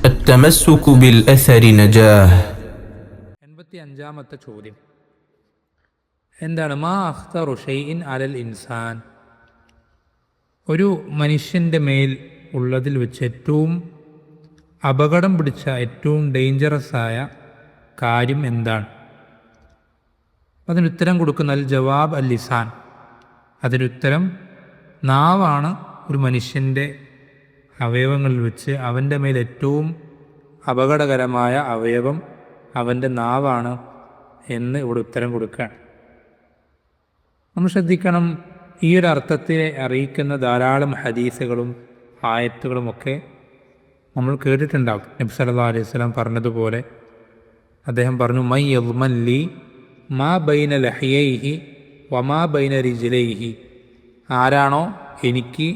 التمسك بالأثر نجاه. 85-ാമത്തെ ചോദ്യം എന്താണ്? മാ അഖ്തറു ഷൈഇൻ അലൽ ഇൻസാൻ. ഒരു മനുഷ്യൻ്റെ മേൽ ഉള്ളതിൽ വെച്ച് ഏറ്റവും അപകടം പിടിച്ച, ഏറ്റവും ഡേഞ്ചറസ് ആയ കാര്യം എന്താണ്? അതിനുത്തരം കൊടുക്കുന്ന അൽ ജവാബ് അൽ ലിസാൻ. അതിനുത്തരം നാവാണ്. ഒരു മനുഷ്യൻ്റെ അവയവങ്ങളിൽ വെച്ച് അവൻ്റെ മേൽ ഏറ്റവും അപകടകരമായ അവയവം അവൻ്റെ നാവാണ് എന്ന് ഇവിടെ ഉത്തരം കൊടുക്കുകയാണ്. നമ്മൾ ശ്രദ്ധിക്കണം, ഈ ഒരു അർത്ഥത്തെ അറിയിക്കുന്ന ധാരാളം ഹദീസുകളും ആയത്തുകളുമൊക്കെ നമ്മൾ കേട്ടിട്ടുണ്ടാകും. നബി സല്ലല്ലാഹു അലൈഹി വസല്ലം പറഞ്ഞതുപോലെ അദ്ദേഹം പറഞ്ഞു, മൈ യദ്മൻ ലി മാ ബൈന ലഹ്യൈഹി വമാ ബൈന റിജ്ലൈഹി. ആരാണോ എനിക്ക്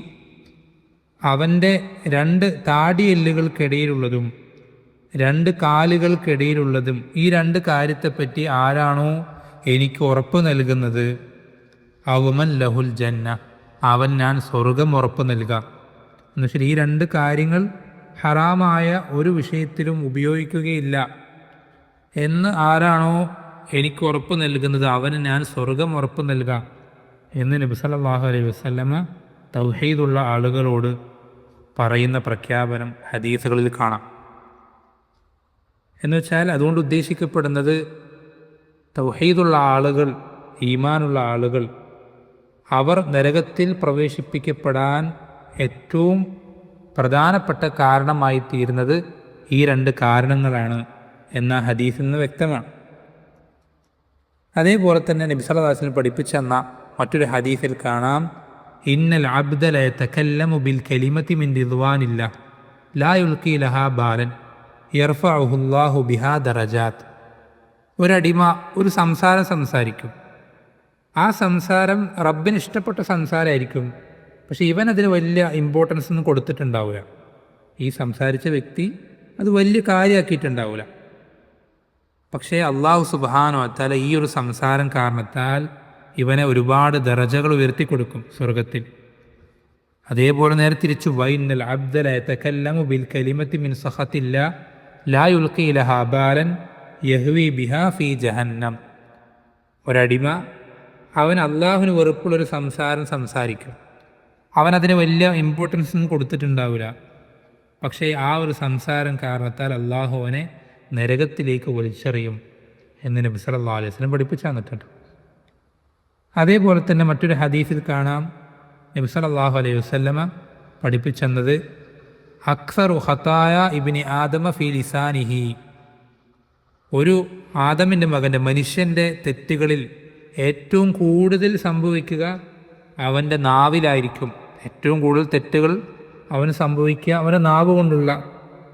അവൻ്റെ രണ്ട് താടിയെല്ലുകൾക്കിടയിലുള്ളതും രണ്ട് കാലുകൾക്കിടയിലുള്ളതും ഈ രണ്ട് കാര്യത്തെപ്പറ്റി ആരാണോ എനിക്ക് ഉറപ്പ് നൽകുന്നത്, അവമൻ ലഹുൽ ജന്ന, അവൻ ഞാൻ സ്വർഗം ഉറപ്പ് നൽകാം. എന്നുവെച്ചാൽ ഈ രണ്ട് കാര്യങ്ങൾ ഹറാമായ ഒരു വിഷയത്തിലും ഉപയോഗിക്കുകയില്ല എന്ന് ആരാണോ എനിക്ക് ഉറപ്പ് നൽകുന്നത്, അവന് ഞാൻ സ്വർഗം ഉറപ്പ് നൽകാം എന്ന് നബി സല്ലല്ലാഹു അലൈഹി വസല്ലമ തൗഹീദുള്ള ആളുകളോട് പറയുന്ന പ്രഖ്യാപനം ഹദീസുകളിൽ കാണാം. എന്നുവെച്ചാൽ അതുകൊണ്ട് ഉദ്ദേശിക്കപ്പെടുന്നത് തൗഹീദുള്ള ആളുകൾ, ഈമാനുള്ള ആളുകൾ, അവർ നരകത്തിൽ പ്രവേശിപ്പിക്കപ്പെടാൻ ഏറ്റവും പ്രധാനപ്പെട്ട കാരണമായി തീരുന്നത് ഈ രണ്ട് കാരണങ്ങളാണ് എന്ന ഹദീസിൽ നിന്ന് വ്യക്തമാണ്. അതേപോലെ തന്നെ നബി സല്ലല്ലാഹു അലൈഹി വസല്ലം പഠിപ്പിച്ച എന്ന മറ്റൊരു ഹദീസിൽ കാണാം, ഇന്നൽ അബ്ദ ല യതകല്ലമു ബിൽ കലിമതി മിൻ റിദ്വാനില്ലാഹ് ലാ യുൽഖി ലഹാ ബാലൻ യർഫഉഹു അല്ലാഹു ബിഹാ ദറജാത്ത്. ഒരടിമ ഒരു സംസാരം സംസാരിക്കും. ആ സംസാരം റബ്ബിന് ഇഷ്ടപ്പെട്ട സംസാരമായിരിക്കും. പക്ഷെ ഇവൻ അതിന് വലിയ ഇമ്പോർട്ടൻസ് ഒന്നും കൊടുത്തിട്ടുണ്ടാവില്ല. ഈ സംസാരിച്ച വ്യക്തി അത് വലിയ കാര്യമാക്കിയിട്ടുണ്ടാവില്ല. പക്ഷേ അള്ളാഹു സുബ്ഹാനഹു വ തആല ഈ ഒരു സംസാരം കാരണത്താൽ ഇവനെ ഒരുപാട് ദറജകൾ ഉയർത്തിക്കൊടുക്കും സ്വർഗത്തിൽ. അതേപോലെ നേരെ തിരിച്ചു, വൈന്നൽ അബ്ദ ല യതകല്ലമു ബിൽ കലിമതി മിൻ സഖത്തില്ലാ ലാ യുൽഖി ലഹാ ബാലൻ യഹ്വി ബിഹാ ഫീ ജഹന്നം. ഒരടിമ അവൻ അള്ളാഹുവിന് വെറുപ്പുള്ളൊരു സംസാരം സംസാരിക്കും. അവനതിന് വലിയ ഇമ്പോർട്ടൻസ് ഒന്നും കൊടുത്തിട്ടുണ്ടാവില്ല. പക്ഷേ ആ ഒരു സംസാരം കാരണത്താൽ അള്ളാഹു അവനെ നരകത്തിലേക്ക് വലിച്ചെറിയും എന്ന് നബി സല്ലല്ലാഹു അലൈഹി വസല്ലം പഠിപ്പിച്ചു തന്നിട്ടുണ്ട്. അതേപോലെ തന്നെ മറ്റൊരു ഹദീസിൽ കാണാം, നബി സല്ലല്ലാഹു അലൈഹി വസല്ലമ പഠിപ്പിച്ചെന്നത് അക്സറു ഖതായ ഇബ്നി ആദമ ഫീ ലിസാനിഹി. ഒരു ആദമിൻ്റെ മകൻ്റെ, മനുഷ്യൻ്റെ തെറ്റുകളിൽ ഏറ്റവും കൂടുതൽ സംഭവിക്കുക അവൻ്റെ നാവിലായിരിക്കും. ഏറ്റവും കൂടുതൽ തെറ്റുകൾ അവന് സംഭവിക്കുക അവൻ്റെ നാവ് കൊണ്ടുള്ള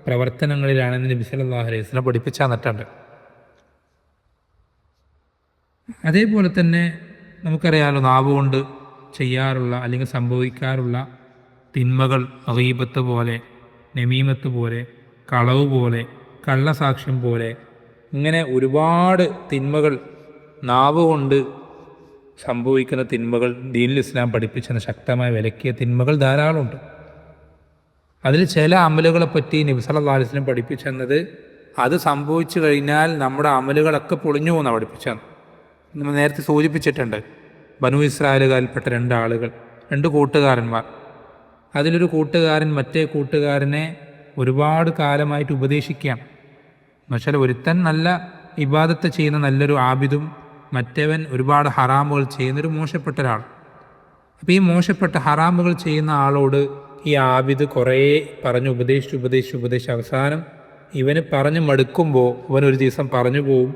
പ്രവർത്തനങ്ങളിലാണെന്ന് നബി സല്ലല്ലാഹു അലൈഹി വസല്ലം പഠിപ്പിച്ചു തന്നിട്ടുണ്ട്. അതേപോലെ തന്നെ നമുക്കറിയാമല്ലോ, നാവ് കൊണ്ട് ചെയ്യാറുള്ള അല്ലെങ്കിൽ സംഭവിക്കാറുള്ള തിന്മകൾ, ഗീബത്ത് പോലെ, നമീമത്ത് പോലെ, കളവ് പോലെ, കള്ളസാക്ഷ്യം പോലെ, ഇങ്ങനെ ഒരുപാട് തിന്മകൾ, നാവ് കൊണ്ട് സംഭവിക്കുന്ന തിന്മകൾ ദീനുൽ ഇസ്ലാം പഠിപ്പിച്ചെന്ന് ശക്തമായി വിലക്കിയ തിന്മകൾ ധാരാളമുണ്ട്. അതിൽ ചില അമലുകളെപ്പറ്റി നബി സല്ലല്ലാഹു അലൈഹി വസല്ലം പഠിപ്പിച്ചെന്നത് അത് സംഭവിച്ചു കഴിഞ്ഞാൽ നമ്മുടെ അമലുകളൊക്കെ പൊളിഞ്ഞു പോകുന്ന പഠിപ്പിച്ചത്. നമ്മൾ നേരത്തെ സൂചിപ്പിച്ചിട്ടുണ്ട്, ബനു ഇസ്രായേലുകാരിൽപ്പെട്ട രണ്ടാളുകൾ, രണ്ട് കൂട്ടുകാരന്മാർ. അതിലൊരു കൂട്ടുകാരൻ മറ്റേ കൂട്ടുകാരനെ ഒരുപാട് കാലമായിട്ട് ഉപദേശിക്കുകയാണ്. എന്നുവെച്ചാൽ ഒരുത്തൻ നല്ല ഇബാദത്ത് ചെയ്യുന്ന നല്ലൊരു ആബിദും മറ്റവൻ ഒരുപാട് ഹറാമുകൾ ചെയ്യുന്നൊരു മോശപ്പെട്ട ഒരാൾ. അപ്പോൾ ഈ മോശപ്പെട്ട ഹറാമുകൾ ചെയ്യുന്ന ആളോട് ഈ ആബിദ് കുറേ പറഞ്ഞ് ഉപദേശിച്ച് അവസാനം ഇവന് പറഞ്ഞു മടുക്കുമ്പോൾ ഇവൻ ഒരു ദിവസം പറഞ്ഞു പോവും,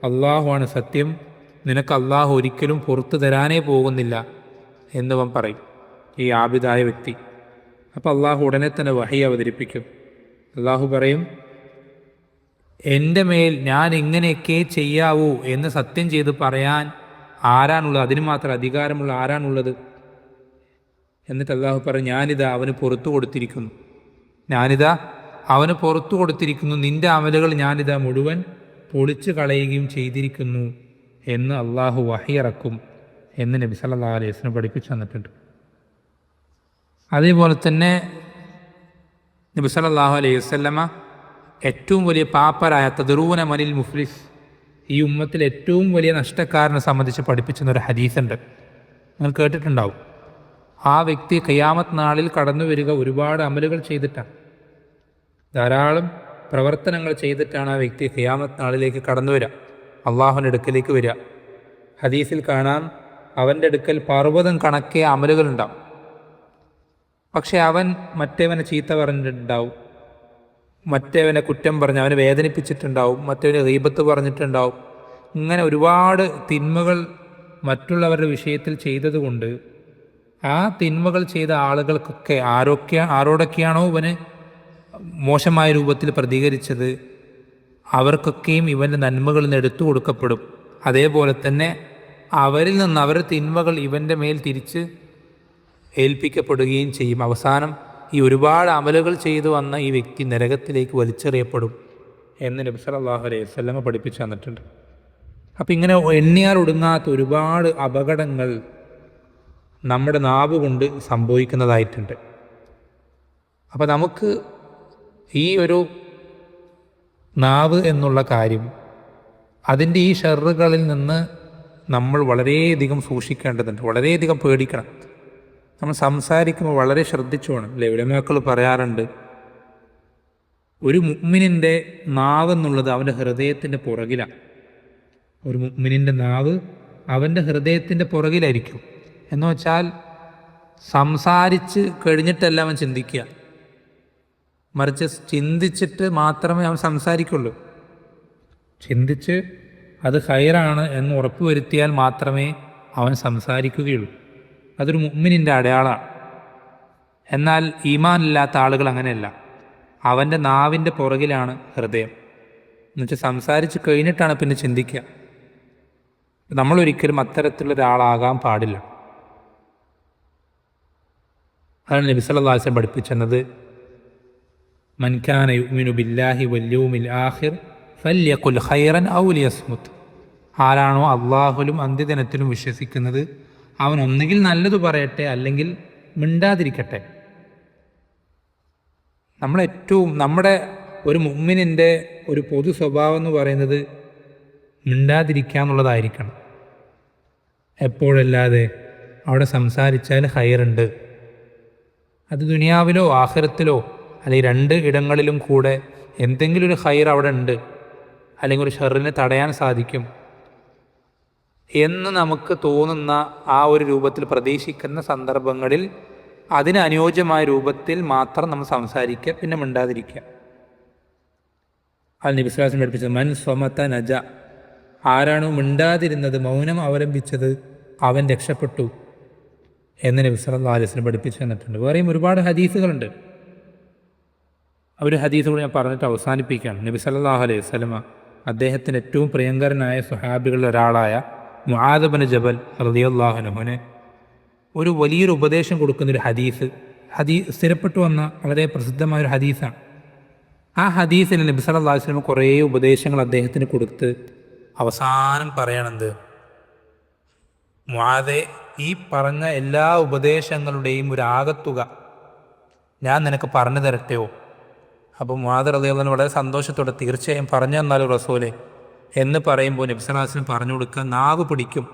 അള്ളാഹുവാണ് സത്യം, നിനക്ക് അള്ളാഹു ഒരിക്കലും പുറത്തു തരാനേ പോകുന്നില്ല എന്നിവൻ പറയും, ഈ ആബിദായ വ്യക്തി. അപ്പോൾ അള്ളാഹു ഉടനെ തന്നെ വഹി അവതരിപ്പിക്കും. അള്ളാഹു പറയും, എൻ്റെ മേൽ ഞാൻ ഇങ്ങനെയൊക്കെ ചെയ്യാവൂ എന്ന് സത്യം ചെയ്ത് പറയാൻ ആരാണുള്ളത്? അതിന് മാത്രം അധികാരമുള്ള ആരാണുള്ളത്? എന്നിട്ട് അള്ളാഹു പറയും, ഞാനിതാ അവന് പുറത്തു കൊടുത്തിരിക്കുന്നു, നിൻ്റെ അമലുകൾ ഞാനിതാ മുഴുവൻ പൊളിച്ചു കളയുകയും ചെയ്തിരിക്കുന്നു എന്ന് അള്ളാഹു വഹി ഇറക്കും എന്ന് നബി സല്ലല്ലാഹു അലൈഹി വസല്ലം പഠിപ്പിച്ചു തന്നിട്ടുണ്ട്. അതേപോലെ തന്നെ നബി സല്ലല്ലാഹു അലൈഹി വസല്ലമ ഏറ്റവും വലിയ പാപ്പരായ തദ്റൂന മനിൽ മുഫ്ലിസ്, ഈ ഉമ്മത്തിൽ ഏറ്റവും വലിയ നഷ്ടക്കാരനെ സംബന്ധിച്ച് പഠിപ്പിച്ചെന്നൊരു ഹദീസുണ്ട്, നിങ്ങൾ കേട്ടിട്ടുണ്ടാവും. ആ വ്യക്തി ഖിയാമത്ത് നാളിൽ കടന്നു വരിക ഒരുപാട് അമലുകൾ ചെയ്തിട്ടാണ്, ധാരാളം പ്രവർത്തനങ്ങൾ ചെയ്തിട്ടാണ് ആ വ്യക്തി ഖിയാമത്ത് നാളിലേക്ക് കടന്നു വരിക, അള്ളാഹുവിൻ്റെ അടുക്കലേക്ക് വരിക. ഹദീസിൽ കാണാം, അവൻ്റെ അടുക്കൽ പർവ്വതം കണക്കെ അമലുകളുണ്ടാവും. പക്ഷെ അവൻ മറ്റേവനെ ചീത്ത പറഞ്ഞിട്ടുണ്ടാവും, മറ്റേവനെ കുറ്റം പറഞ്ഞ് അവനെ വേദനിപ്പിച്ചിട്ടുണ്ടാവും, മറ്റവനെ ഗീബത്ത് പറഞ്ഞിട്ടുണ്ടാവും. ഇങ്ങനെ ഒരുപാട് തിന്മകൾ മറ്റുള്ളവരുടെ വിഷയത്തിൽ ചെയ്തതുകൊണ്ട് ആ തിന്മകൾ ചെയ്ത ആളുകൾക്കൊക്കെ ആരോടൊക്കെയാണോ ഇവന് മോശമായ രൂപത്തിൽ പ്രതികരിച്ചത് അവർക്കൊക്കെയും ഇവൻ്റെ നന്മകളിൽ നിന്ന് എടുത്തു കൊടുക്കപ്പെടും. അതേപോലെ തന്നെ അവരിൽ നിന്ന് അവരുടെ തിന്മകൾ ഇവൻ്റെ മേൽ തിരിച്ച് ഏൽപ്പിക്കപ്പെടുകയും ചെയ്യും. അവസാനം ഈ ഒരുപാട് അമലുകൾ ചെയ്തു വന്ന ഈ വ്യക്തി നരകത്തിലേക്ക് വലിച്ചെറിയപ്പെടും എന്ന് നബി സല്ലല്ലാഹു അലൈഹി വസല്ലം പഠിപ്പിച്ചു തന്നിട്ടുണ്ട്. അപ്പം ഇങ്ങനെ എണ്ണിയാൽ ഒടുങ്ങാത്ത ഒരുപാട് അപകടങ്ങൾ നമ്മുടെ നാവ് കൊണ്ട് സംഭവിക്കുന്നതായിട്ടുണ്ട്. അപ്പം നമുക്ക് ഈ ഒരു നാവ് എന്നുള്ള കാര്യം, അതിൻ്റെ ഈ ഷർറുകളിൽ നിന്ന് നമ്മൾ വളരെയധികം സൂക്ഷിക്കേണ്ടതുണ്ട്, വളരെയധികം പേടിക്കണം. നമ്മൾ സംസാരിക്കുമ്പോൾ വളരെ ശ്രദ്ധിച്ചു വേണം. അല്ലേ, ഉലമാക്കൾ പറയാറുണ്ട്, ഒരു മുഅ്മിനിൻ്റെ നാവ് എന്നുള്ളത് അവൻ്റെ ഹൃദയത്തിൻ്റെ പുറകിലാണ്. ഒരു മുഅ്മിനിൻ്റെ നാവ് അവൻ്റെ ഹൃദയത്തിൻ്റെ പുറകിലായിരിക്കും. എന്ന് വെച്ചാൽ സംസാരിച്ച് കഴിഞ്ഞിട്ടല്ല അവൻ ചിന്തിക്കുക, മറിച്ച് ചിന്തിച്ചിട്ട് മാത്രമേ അവൻ സംസാരിക്കുള്ളൂ. ചിന്തിച്ച് അത് ഖൈറാണ് എന്ന് ഉറപ്പുവരുത്തിയാൽ മാത്രമേ അവൻ സംസാരിക്കുകയുള്ളൂ. അതൊരു മുഅ്മിനിൻ്റെ അടയാളമാണ്. എന്നാൽ ഈമാനില്ലാത്ത ആളുകൾ അങ്ങനെയല്ല, അവൻ്റെ നാവിൻ്റെ പുറകിലാണ് ഹൃദയം. എന്നുവെച്ചാൽ സംസാരിച്ച് കഴിഞ്ഞിട്ടാണ് പിന്നെ ചിന്തിക്കുക. നമ്മളൊരിക്കലും അത്തരത്തിലൊരാളാകാൻ പാടില്ല. അതാണ് നബി സല്ലല്ലാഹു അലൈഹി വസല്ലം പഠിപ്പിച്ചത്, മൻ കാന യുഅ്മിനു ബില്ലാഹി വൽ യൗമിൽ ആഖിർ ഫല്യഖുൽ ഖൈറൻ ഔ ലിയസ്മുത്. ആരാണോ അള്ളാഹുലും അന്ത്യദിനത്തിലും വിശ്വസിക്കുന്നത് അവൻ ഒന്നുകിൽ നല്ലത് പറയട്ടെ, അല്ലെങ്കിൽ മിണ്ടാതിരിക്കട്ടെ. നമ്മുടെ ഒരു മുഅ്മിനിൻ്റെ ഒരു പൊതു സ്വഭാവം എന്ന് പറയുന്നത് മിണ്ടാതിരിക്കുക എന്നുള്ളതായിരിക്കണം. എപ്പോഴല്ലാതെ അവിടെ സംസാരിച്ചാൽ ഖൈറുണ്ട്. അത് ദുനിയാവിലോ ആഖിറത്തിലോ അല്ലെങ്കിൽ രണ്ട് ഇടങ്ങളിലും കൂടെ എന്തെങ്കിലും ഒരു ഖൈർ അവിടെ ഉണ്ട്, അല്ലെങ്കിൽ ഒരു ഷർറിനെ തടയാൻ സാധിക്കും എന്ന് നമുക്ക് തോന്നുന്ന ആ ഒരു രൂപത്തിൽ പ്രതീക്ഷിക്കുന്ന സന്ദർഭങ്ങളിൽ അതിന് അനുയോജ്യമായ രൂപത്തിൽ മാത്രം നമ്മൾ സംസാരിക്കുക, പിന്നെ മിണ്ടാതിരിക്കുക. അത് നബി സ്വല്ലല്ലാഹു അലൈഹി വസല്ലം പഠിപ്പിച്ചത്, മൻ സ്വമത നജ. ആരാണോ മിണ്ടാതിരുന്നത്, മൗനം അവലംബിച്ചത്, അവൻ രക്ഷപ്പെട്ടു എന്ന് നബി സല്ലല്ലാഹു അലൈഹി വസല്ലം പഠിപ്പിച്ചു തന്നിട്ടുണ്ട്. വേറെയും ഒരുപാട് ഹദീസുകളുണ്ട്. ഒരു ഹദീസ് കൂടി ഞാൻ പറഞ്ഞിട്ട് അവസാനിപ്പിക്കുകയാണ്. നബി സല്ലല്ലാഹു അലൈഹി വസല്ലം അദ്ദേഹത്തിൻ്റെ ഏറ്റവും പ്രിയങ്കരനായ സ്വഹാബികളിൽ ഒരാളായ മുആദ് ഇബ്നു ജബൽ റളിയല്ലാഹു അൻഹുവിന് ഒരു വലിയൊരു ഉപദേശം കൊടുക്കുന്നൊരു ഹദീസ് സ്ഥിരപ്പെട്ടു വന്ന വളരെ പ്രസിദ്ധമായൊരു ഹദീസാണ്. ആ ഹദീസിൽ നബി സല്ലല്ലാഹു അലൈഹി വസല്ലം കുറേ ഉപദേശങ്ങൾ അദ്ദേഹത്തിന് കൊടുത്ത് അവസാനം പറയണത്, മുആദേ, ഈ പറഞ്ഞ എല്ലാ ഉപദേശങ്ങളുടെയും ഒരു ആകത്തുക ഞാൻ നിനക്ക് പറഞ്ഞു തരട്ടെയോ? അപ്പോൾ മുആദ് റളിയല്ലാഹു അൻഹു വളരെ സന്തോഷത്തോടെ, തീർച്ചയായും പറഞ്ഞു തന്നാലും റസൂലേ എന്ന് പറയുമ്പോൾ നബി സല്ലല്ലാഹു അലൈഹി വസല്ലം പറഞ്ഞു കൊടുക്കുക, നാവ് പിടിക്കും.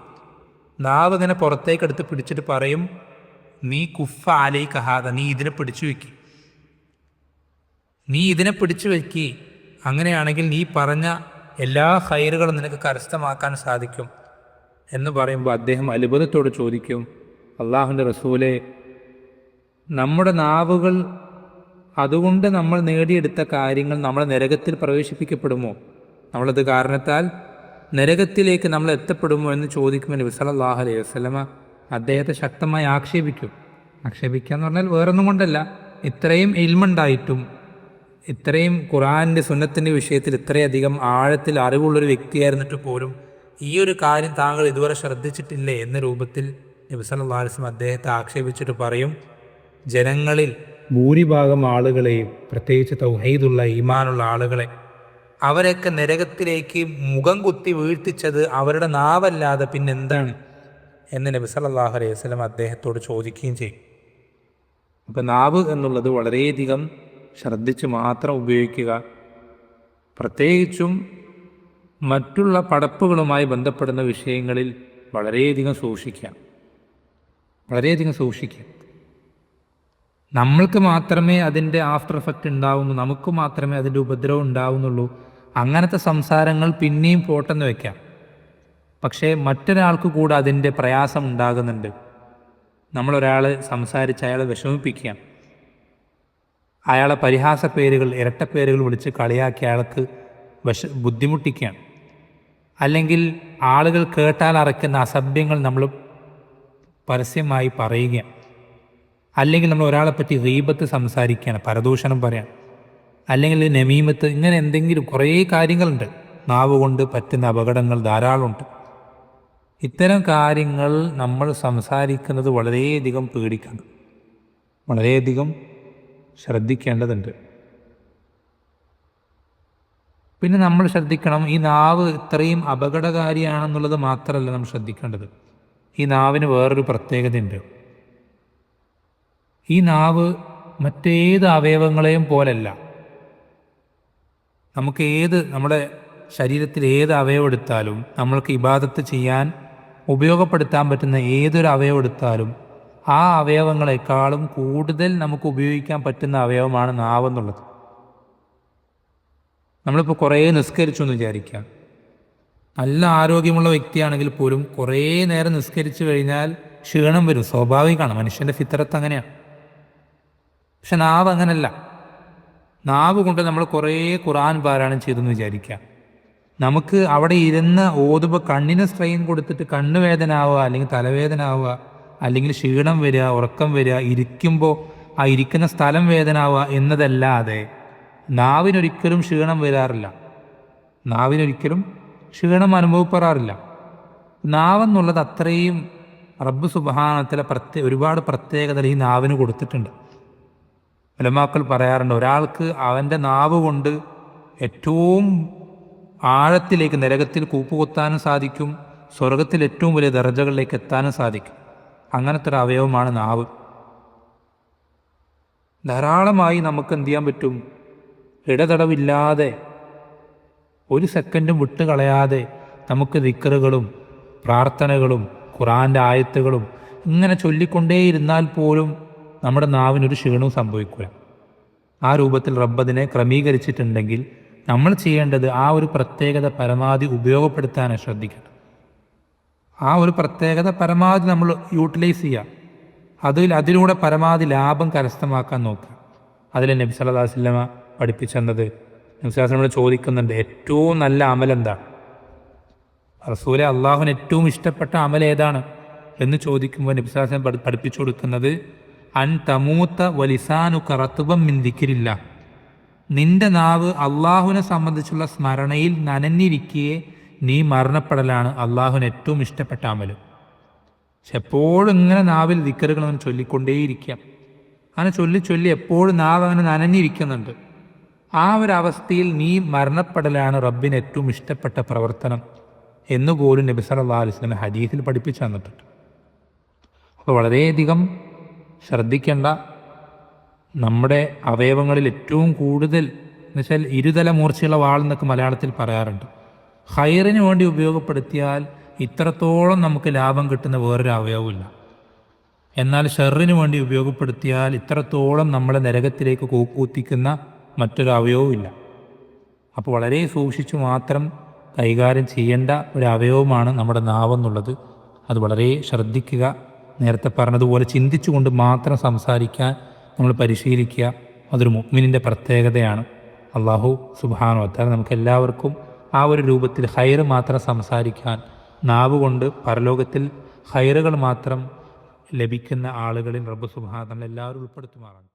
നാവ് ഇങ്ങനെ പുറത്തേക്ക് എടുത്ത് പിടിച്ചിട്ട് പറയും, നീ കുഫ അലൈക ഹാദ, നീ ഇതിനെ പിടിച്ചു വെക്കി, നീ ഇതിനെ പിടിച്ചു വെക്കി. അങ്ങനെയാണെങ്കിൽ നീ പറഞ്ഞ എല്ലാ ഖൈറുകളും നിനക്ക് കരസ്ഥമാക്കാൻ സാധിക്കും എന്ന് പറയുമ്പോൾ അദ്ദേഹം അത്ഭുതത്തോട് ചോദിക്കും, അള്ളാഹുവിൻ്റെ റസൂലേ, നമ്മുടെ നാവുകൾ അതുകൊണ്ട് നമ്മൾ നേടിയെടുത്ത കാര്യങ്ങൾ നമ്മളെ നരകത്തിൽ പ്രവേശിപ്പിക്കപ്പെടുമോ? നമ്മളത് കാരണത്താൽ നരകത്തിലേക്ക് നമ്മൾ എത്തപ്പെടുമോ എന്ന് ചോദിക്കുമ്പോൾ നബി സല്ലല്ലാഹു അലൈഹി വസല്ലമ അദ്ദേഹത്തെ ശക്തമായി ആക്ഷേപിക്കും. ആക്ഷേപിക്കുക എന്ന് പറഞ്ഞാൽ വേറൊന്നും കൊണ്ടല്ല, ഇത്രയും ഇൽമുണ്ടായിട്ടും, ഇത്രയും ഖുർആനിൻ്റെ സുന്നത്തിൻ്റെ വിഷയത്തിൽ ഇത്രയധികം ആഴത്തിൽ അറിവുള്ളൊരു വ്യക്തിയായിരുന്നിട്ട് പോലും ഈ ഒരു കാര്യം താങ്കൾ ഇതുവരെ ശ്രദ്ധിച്ചിട്ടില്ലേ എന്ന രൂപത്തിൽ നബി സല്ലല്ലാഹു അലൈഹി വസല്ലം അദ്ദേഹത്തെ ആക്ഷേപിച്ചിട്ട് പറയും, ജനങ്ങളിൽ ഭൂരിഭാഗം ആളുകളെയും, പ്രത്യേകിച്ച് തൗഹീദുള്ള ഈമാനുള്ള ആളുകളെ, അവരൊക്കെ നരകത്തിലേക്ക് മുഖം കുത്തി വീഴ്ത്തിച്ചത് അവരുടെ നാവല്ലാതെ പിന്നെന്താണ് എന്ന് നബി സല്ലല്ലാഹു അലൈഹി വസല്ലം അദ്ദേഹത്തോട് ചോദിക്കുകയും ചെയ്യും. അപ്പോൾ നാവ് എന്നുള്ളത് വളരെയധികം ശ്രദ്ധിച്ച് മാത്രം ഉപയോഗിക്കുക. പ്രത്യേകിച്ചും മറ്റുള്ള പടപ്പുകളുമായി ബന്ധപ്പെടുന്ന വിഷയങ്ങളിൽ വളരെയധികം സൂക്ഷിക്കുക. നമ്മൾക്ക് മാത്രമേ അതിൻ്റെ ആഫ്റ്റർ എഫക്റ്റ് ഉണ്ടാവുന്നു, നമുക്ക് മാത്രമേ അതിൻ്റെ ഉപദ്രവം ഉണ്ടാവുന്നുള്ളൂ. അങ്ങനത്തെ സംസാരങ്ങൾ പിന്നെയും പോട്ടെന്ന് വയ്ക്കാം. പക്ഷേ മറ്റൊരാൾക്ക് കൂടെ അതിൻ്റെ പ്രയാസം ഉണ്ടാകുന്നുണ്ട്. നമ്മളൊരാൾ സംസാരിച്ച് അയാളെ വിഷമിപ്പിക്കുക, അയാളെ പരിഹാസ പേരുകൾ, ഇരട്ടപ്പേരുകൾ വിളിച്ച് കളിയാക്കി അയാൾക്ക് ബുദ്ധിമുട്ടിക്കുകയാണ്. അല്ലെങ്കിൽ ആളുകൾ കേട്ടാൽ അറയ്ക്കുന്ന അസഭ്യങ്ങൾ നമ്മൾ പരസ്യമായി പറയുകയാണ്. അല്ലെങ്കിൽ നമ്മൾ ഒരാളെപ്പറ്റി ഗീബത്ത് സംസാരിക്കുകയാണ്, പരദൂഷണം പറയാൻ, അല്ലെങ്കിൽ നമീമത്ത്, ഇങ്ങനെ എന്തെങ്കിലും കുറേ കാര്യങ്ങളുണ്ട്. നാവ് കൊണ്ട് പറ്റുന്ന അപകടങ്ങൾ ധാരാളമുണ്ട്. ഇത്തരം കാര്യങ്ങൾ നമ്മൾ സംസാരിക്കുന്നത് വളരെയധികം പേടിക്കണം, വളരെയധികം ശ്രദ്ധിക്കേണ്ടതുണ്ട്. പിന്നെ നമ്മൾ ശ്രദ്ധിക്കണം, ഈ നാവ് ഇത്രയും അപകടകാരിയാണെന്നുള്ളത് മാത്രമല്ല നമ്മൾ ശ്രദ്ധിക്കേണ്ടത്. ഈ നാവിന് വേറൊരു പ്രത്യേകതയുണ്ട്. ഈ നാവ് മറ്റേത് അവയവങ്ങളെയും പോലല്ല. നമ്മുടെ ശരീരത്തിൽ ഏത് അവയവം എടുത്താലും, നമ്മൾക്ക് ഇബാദത്ത് ചെയ്യാൻ ഉപയോഗപ്പെടുത്താൻ പറ്റുന്ന ഏതൊരു അവയവം എടുത്താലും ആ അവയവങ്ങളെക്കാളും കൂടുതൽ നമുക്ക് ഉപയോഗിക്കാൻ പറ്റുന്ന അവയവമാണ് നാവെന്നുള്ളത്. നമ്മളിപ്പോൾ കുറേ നിസ്കരിച്ചു എന്ന് വിചാരിക്കാം. നല്ല ആരോഗ്യമുള്ള വ്യക്തിയാണെങ്കിൽ പോലും കുറേ നേരം നിസ്കരിച്ചു കഴിഞ്ഞാൽ ക്ഷീണം വരും, സ്വാഭാവികമാണ്, മനുഷ്യൻ്റെ ഫിത്രത്ത് അങ്ങനെയാണ്. പക്ഷെ നാവ് അങ്ങനല്ല. നാവ് കൊണ്ട് നമ്മൾ കുറേ ഖുർആൻ പാരായണം ചെയ്തെന്ന് വിചാരിക്കാം. നമുക്ക് അവിടെ ഇരുന്ന് ഓതുമ്പോൾ കണ്ണിന് സ്ട്രെയിൻ കൊടുത്തിട്ട് കണ്ണുവേദന ആവുക, അല്ലെങ്കിൽ തലവേദന ആവുക, അല്ലെങ്കിൽ ക്ഷീണം വരിക, ഉറക്കം വരിക, ഇരിക്കുമ്പോൾ ആ ഇരിക്കുന്ന സ്ഥലം വേദന ആവുക എന്നതല്ലാതെ നാവിനൊരിക്കലും ക്ഷീണം വരാറില്ല, നാവിനൊരിക്കലും ക്ഷീണം അനുഭവപ്പെടാറില്ല. നാവെന്നുള്ളത് അത്രയും റബ്ബ് സുബ്ഹാനഹു വതആല ഒരുപാട് പ്രത്യേകത ഈ നാവിന് കൊടുത്തിട്ടുണ്ട്. ഉലമാക്കൾ പറയാറുണ്ട്, ഒരാൾക്ക് അവൻ്റെ നാവ് കൊണ്ട് ഏറ്റവും ആഴത്തിലേക്ക് നരകത്തിൽ കൂപ്പുകുത്താനും സാധിക്കും, സ്വർഗത്തിൽ ഏറ്റവും വലിയ ദർജകളിലേക്ക് എത്താനും സാധിക്കും. അങ്ങനത്തെ ഒരു അവയവമാണ് നാവ്. ധാരാളമായി നമുക്ക് എന്ത് ചെയ്യാൻ പറ്റും? ഇടതടവില്ലാതെ, ഒരു സെക്കൻഡും വിട്ടുകളയാതെ നമുക്ക് ദിക്റുകളും പ്രാർത്ഥനകളും ഖുർആൻ്റെ ആയത്തുകളും ഇങ്ങനെ ചൊല്ലിക്കൊണ്ടേയിരുന്നാൽ പോലും നമ്മുടെ നാവിനൊരു ക്ഷീണവും സംഭവിക്കില്ല. ആ രൂപത്തിൽ റബ്ബതിനെ ക്രമീകരിച്ചിട്ടുണ്ടെങ്കിൽ നമ്മൾ ചെയ്യേണ്ടത് ആ ഒരു പ്രത്യേകത പരമാവധി ഉപയോഗപ്പെടുത്താനാണ് ശ്രദ്ധിക്കണം. ആ ഒരു പ്രത്യേകത പരമാവധി നമ്മൾ യൂട്ടിലൈസ് ചെയ്യുക, അതിലൂടെ പരമാവധി ലാഭം കരസ്ഥമാക്കാൻ നോക്കുക. അതിൽ നബി സല്ലല്ലാഹു അലൈഹി വസല്ലമ പഠിപ്പിച്ചെന്നത്, നബി സല്ലല്ലാഹു അലൈഹി വസല്ലമ ചോദിക്കുന്നുണ്ട്, ഏറ്റവും നല്ല അമലെന്താണ്? റസൂലെ, അള്ളാഹുവിന് ഏറ്റവും ഇഷ്ടപ്പെട്ട അമൽ ഏതാണ് എന്ന് ചോദിക്കുമ്പോൾ നബി സല്ലല്ലാഹു അലൈഹി വസല്ലം പഠിപ്പിച്ചു കൊടുക്കുന്നത്, അൻ തമൂത്ത വലിസാനുക റത്ബൻ മിൻ ദിക്രില്ലാഹ്, നിന്റെ നാവ് അള്ളാഹുവിനെ സംബന്ധിച്ചുള്ള സ്മരണയിൽ നനഞ്ഞിരിക്കെ നീ മരണപ്പെടലാണ് അള്ളാഹുവിന് ഏറ്റവും ഇഷ്ടപ്പെട്ട അമൽ. പക്ഷെ എപ്പോഴും ഇങ്ങനെ നാവിൽ ദിക്റുകൾ അങ്ങനെ ചൊല്ലിക്കൊണ്ടേയിരിക്കാം. അങ്ങനെ ചൊല്ലി എപ്പോഴും നാവ് അങ്ങനെ നനഞ്ഞിരിക്കുന്നുണ്ട്. ആ ഒരു അവസ്ഥയിൽ നീ മരണപ്പെടലാണ് റബ്ബിന് ഏറ്റവും ഇഷ്ടപ്പെട്ട പ്രവർത്തനം എന്നുപോലും നബി സല്ലല്ലാഹു അലൈഹി വസല്ലം ഹദീസിൽ പഠിപ്പിച്ചു തന്നിട്ടുണ്ട്. അപ്പോൾ വളരെയധികം ശ്രദ്ധിക്കേണ്ട, നമ്മുടെ അവയവങ്ങളിൽ ഏറ്റവും കൂടുതൽ എന്നുവെച്ചാൽ ഇരുതല മൂർച്ചയുള്ള വാൾ എന്നൊക്കെ മലയാളത്തിൽ പറയാറുണ്ട്. ഖൈറിന് വേണ്ടി ഉപയോഗപ്പെടുത്തിയാൽ ഇത്രത്തോളം നമുക്ക് ലാഭം കിട്ടുന്ന വേറൊരു അവയവമില്ല. എന്നാൽ ഷർറിന് വേണ്ടി ഉപയോഗപ്പെടുത്തിയാൽ ഇത്രത്തോളം നമ്മളെ നരകത്തിലേക്ക് കൂത്തിക്കുന്ന മറ്റൊരു അവയവവും ഇല്ല. അപ്പോൾ വളരെ സൂക്ഷിച്ചു മാത്രം കൈകാര്യം ചെയ്യേണ്ട ഒരു അവയവമാണ് നമ്മുടെ നാവെന്നുള്ളത്. അത് വളരെ ശ്രദ്ധിക്കുക. നേരത്തെ പറഞ്ഞതുപോലെ ചിന്തിച്ചുകൊണ്ട് മാത്രം സംസാരിക്കാൻ നമ്മൾ പരിശീലിക്കുക. അതൊരു മുഅ്മിനിൻ്റെ പ്രത്യേകതയാണ്. അല്ലാഹു സുബ്ഹാനഹു വ തആല നമുക്ക് എല്ലാവർക്കും ആ ഒരു രൂപത്തിൽ ഖൈറ് മാത്രം സംസാരിക്കാൻ, നാവ് കൊണ്ട് പരലോകത്തിൽ ഖൈറുകൾ മാത്രം ലഭിക്കുന്ന ആളുകളിൽ റബ്ബ് സുബ്ഹാനഹു വ തആല എല്ലാവരും ഉൾപ്പെടുത്തുമാറാണ്.